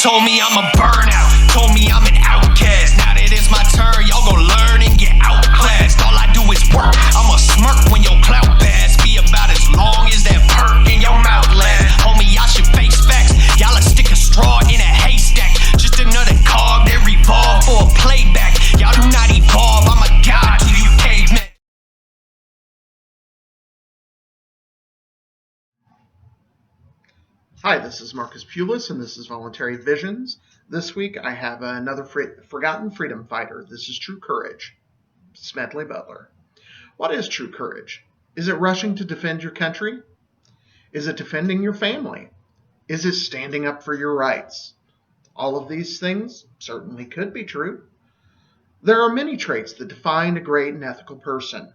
told me I'm a burnout, told me I'm an outcast. Now that it's my turn, y'all gon' learn and get outclassed. All I do is work, I'ma smirk when your clout pass be about as long as that perk in your mouth lasts. Homie, y'all should face facts, y'all a stick a straw in a haystack. Just another cog that revolve for a playback. Y'all do not evolve, I'm a god to you cavemen. Hi, this is Marcus Pulis, and this is Voluntary Visions. This week I have another forgotten freedom fighter. This is true courage, Smedley Butler. What is true courage? Is it rushing to defend your country? Is it defending your family? Is it standing up for your rights? All of these things certainly could be true. There are many traits that define a great and ethical person.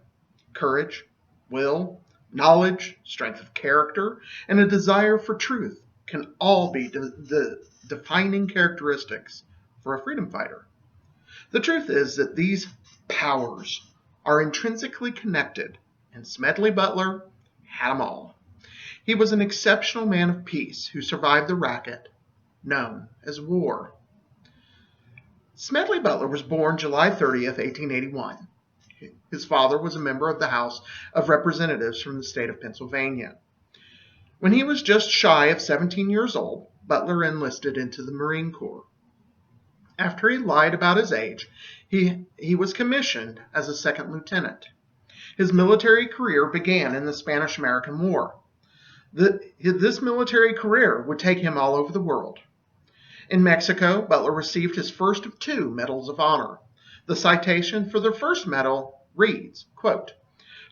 Courage, will, knowledge, strength of character, and a desire for truth can all be the defining characteristics for a freedom fighter. The truth is that these powers are intrinsically connected, and Smedley Butler had them all. He was an exceptional man of peace who survived the racket known as war. Smedley Butler was born July 30th, 1881. His father was a member of the House of Representatives from the state of Pennsylvania. When he was just shy of 17 years old, Butler enlisted into the Marine Corps. After he lied about his age, he was commissioned as a second lieutenant. His military career began in the Spanish-American War. This military career would take him all over the world. In Mexico, Butler received his first of two Medals of Honor. The citation for the first medal reads, quote,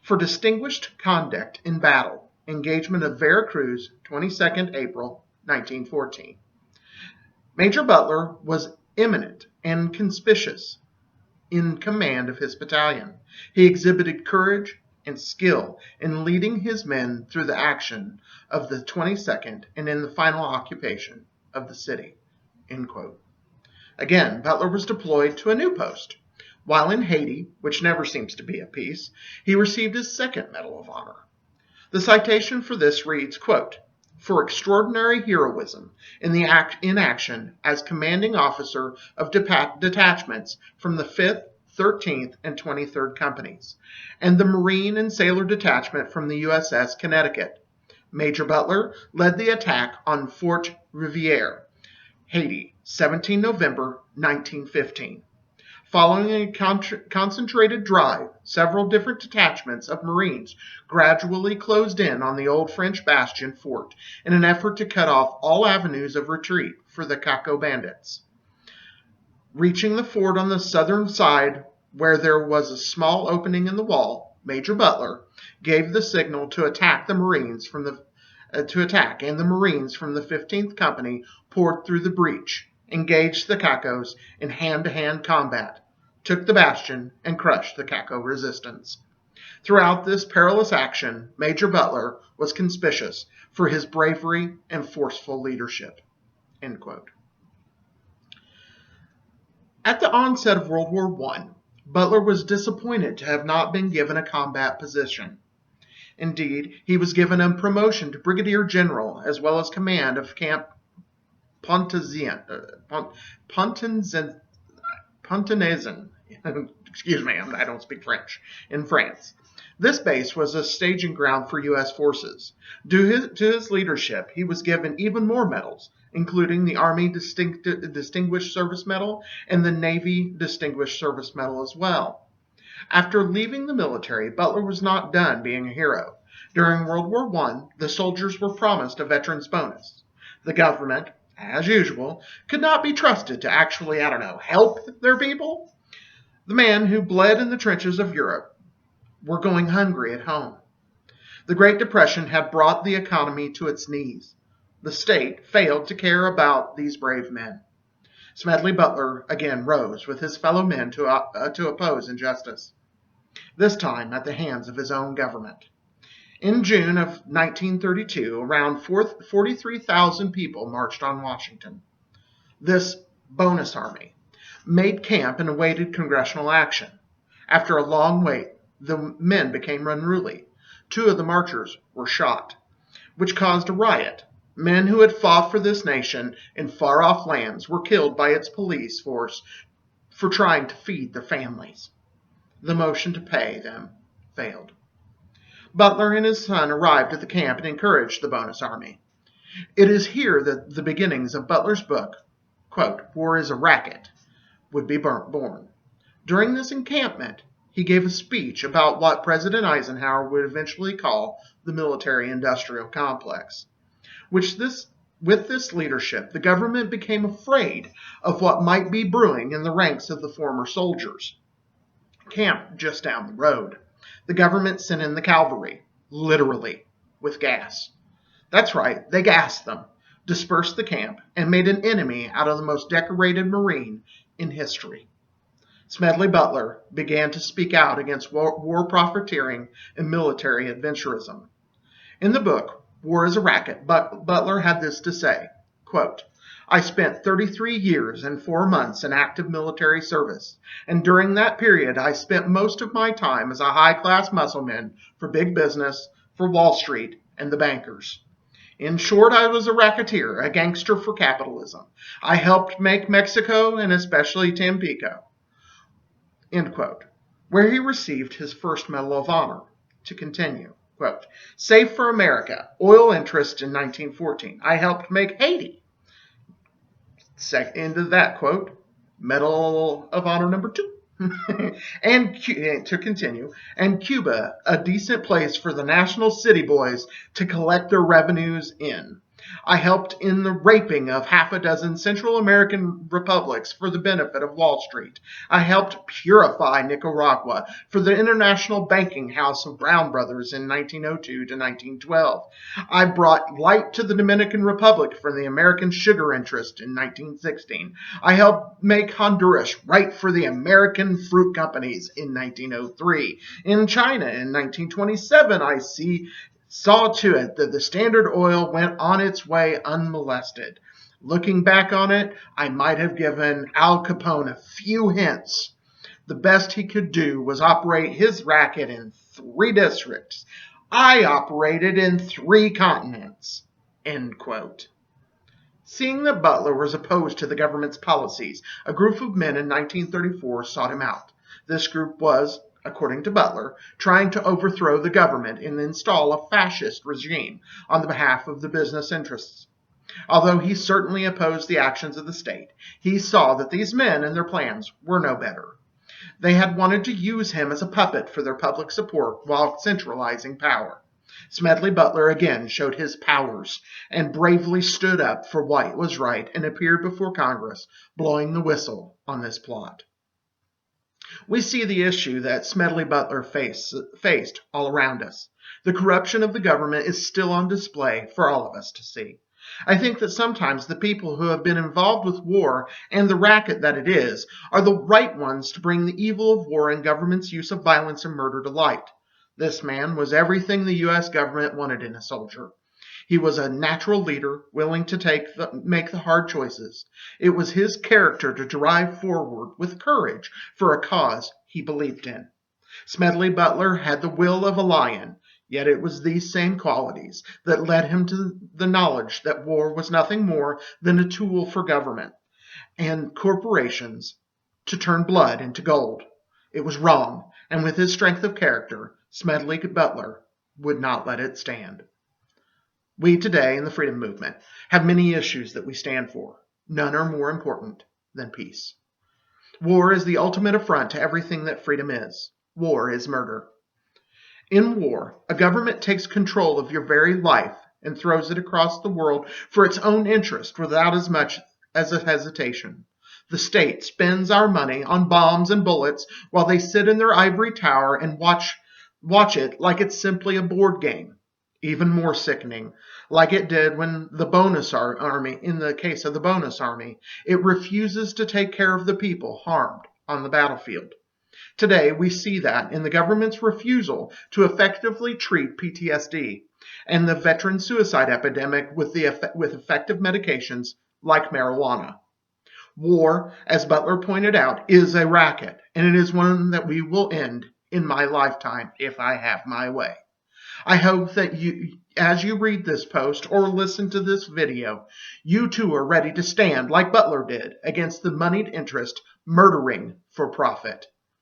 "For distinguished conduct in battle, engagement of Veracruz, 22nd April, 1914. Major Butler was eminent and conspicuous in command of his battalion. He exhibited courage and skill in leading his men through the action of the 22nd and in the final occupation of the city." End quote. Again, Butler was deployed to a new post. While in Haiti, which never seems to be at peace, he received his second Medal of Honor. The citation for this reads, quote, "For extraordinary heroism in action as commanding officer of detachments from the 5th, 13th, and 23rd Companies, and the Marine and Sailor Detachment from the USS Connecticut. Major Butler led the attack on Fort Riviere, Haiti, 17 November 1915. Following a concentrated drive, several different detachments of Marines gradually closed in on the old French bastion fort in an effort to cut off all avenues of retreat for the Caco bandits. Reaching the fort on the southern side, where there was a small opening in the wall, Major Butler gave the signal to attack the Marines and the Marines from the 15th Company poured through the breach, engaged the Cacos in hand-to-hand combat, took the bastion, and crushed the Caco resistance. Throughout this perilous action, Major Butler was conspicuous for his bravery and forceful leadership." End quote. At the onset of World War I, Butler was disappointed to have not been given a combat position. Indeed, he was given a promotion to brigadier general as well as command of Camp Pontaisen. Excuse me, I don't speak French, in France. This base was a staging ground for U.S. forces. Due to his leadership, he was given even more medals, including the Army Distinguished Service Medal and the Navy Distinguished Service Medal as well. After leaving the military, Butler was not done being a hero. During World War I, the soldiers were promised a veterans bonus. The government, as usual, could not be trusted to actually, help their people. The men who bled in the trenches of Europe were going hungry at home. The Great Depression had brought the economy to its knees. The state failed to care about these brave men. Smedley Butler again rose with his fellow men to oppose injustice, this time at the hands of his own government. In June of 1932, around 43,000 people marched on Washington. This bonus army made camp and awaited congressional action. After a long wait, the men became unruly. 2 of the marchers were shot, which caused a riot. Men who had fought for this nation in far-off lands were killed by its police force for trying to feed their families. The motion to pay them failed. Butler and his son arrived at the camp and encouraged the bonus army. It is here that the beginnings of Butler's book, quote, War is a Racket, would be born. During this encampment, he gave a speech about what President Eisenhower would eventually call the military-industrial complex. With this leadership, the government became afraid of what might be brewing in the ranks of the former soldiers. Camp just down the road, the government sent in the cavalry, literally, with gas. That's right, they gassed them, dispersed the camp, and made an enemy out of the most decorated Marine in history. Smedley Butler began to speak out against war profiteering and military adventurism. In the book, War is a Racket, Butler had this to say, quote, I spent 33 years and 4 months in active military service, and during that period I spent most of my time as a high-class muscleman for big business, for Wall Street, and the bankers. In short, I was a racketeer, a gangster for capitalism. I helped make Mexico and especially Tampico, end quote, where he received his first Medal of Honor. To continue, quote, Save for America, oil interest in 1914. I helped make Haiti. End of that quote, Medal of Honor number 2. And to continue, and Cuba, a decent place for the national city boys to collect their revenues in. I helped in the raping of half a dozen Central American republics for the benefit of Wall Street. I helped purify Nicaragua for the International Banking House of Brown Brothers in 1902 to 1912. I brought light to the Dominican Republic for the American sugar interest in 1916. I helped make Honduras right for the American fruit companies in 1903. In China in 1927, I saw to it that the Standard Oil went on its way unmolested. Looking back on it, I might have given Al Capone a few hints. The best he could do was operate his racket in 3 districts. I operated in 3 continents. End quote. Seeing that Butler was opposed to the government's policies, a group of men in 1934 sought him out. This group was, according to Butler, trying to overthrow the government and install a fascist regime on the behalf of the business interests. Although he certainly opposed the actions of the state, he saw that these men and their plans were no better. They had wanted to use him as a puppet for their public support while centralizing power. Smedley Butler again showed his powers and bravely stood up for what was right and appeared before Congress, blowing the whistle on this plot. We see the issue that Smedley Butler faced all around us. The corruption of the government is still on display for all of us to see. I think that sometimes the people who have been involved with war and the racket that it is are the right ones to bring the evil of war and government's use of violence and murder to light. This man was everything the U.S. government wanted in a soldier. He was a natural leader, willing to make the hard choices. It was his character to drive forward with courage for a cause he believed in. Smedley Butler had the will of a lion, yet it was these same qualities that led him to the knowledge that war was nothing more than a tool for government and corporations to turn blood into gold. It was wrong, and with his strength of character, Smedley Butler would not let it stand. We today in the freedom movement have many issues that we stand for. None are more important than peace. War is the ultimate affront to everything that freedom is. War is murder. In war, a government takes control of your very life and throws it across the world for its own interest without as much as a hesitation. The state spends our money on bombs and bullets while they sit in their ivory tower and watch it like it's simply a board game. Even more sickening, like it did when the bonus army, in the case of the bonus army, it refuses to take care of the people harmed on the battlefield. Today, we see that in the government's refusal to effectively treat PTSD and the veteran suicide epidemic with effective medications like marijuana. War, as Butler pointed out, is a racket, and it is one that we will end in my lifetime if I have my way. I hope that as you read this post or listen to this video, you too are ready to stand like Butler did against the moneyed interest murdering for profit.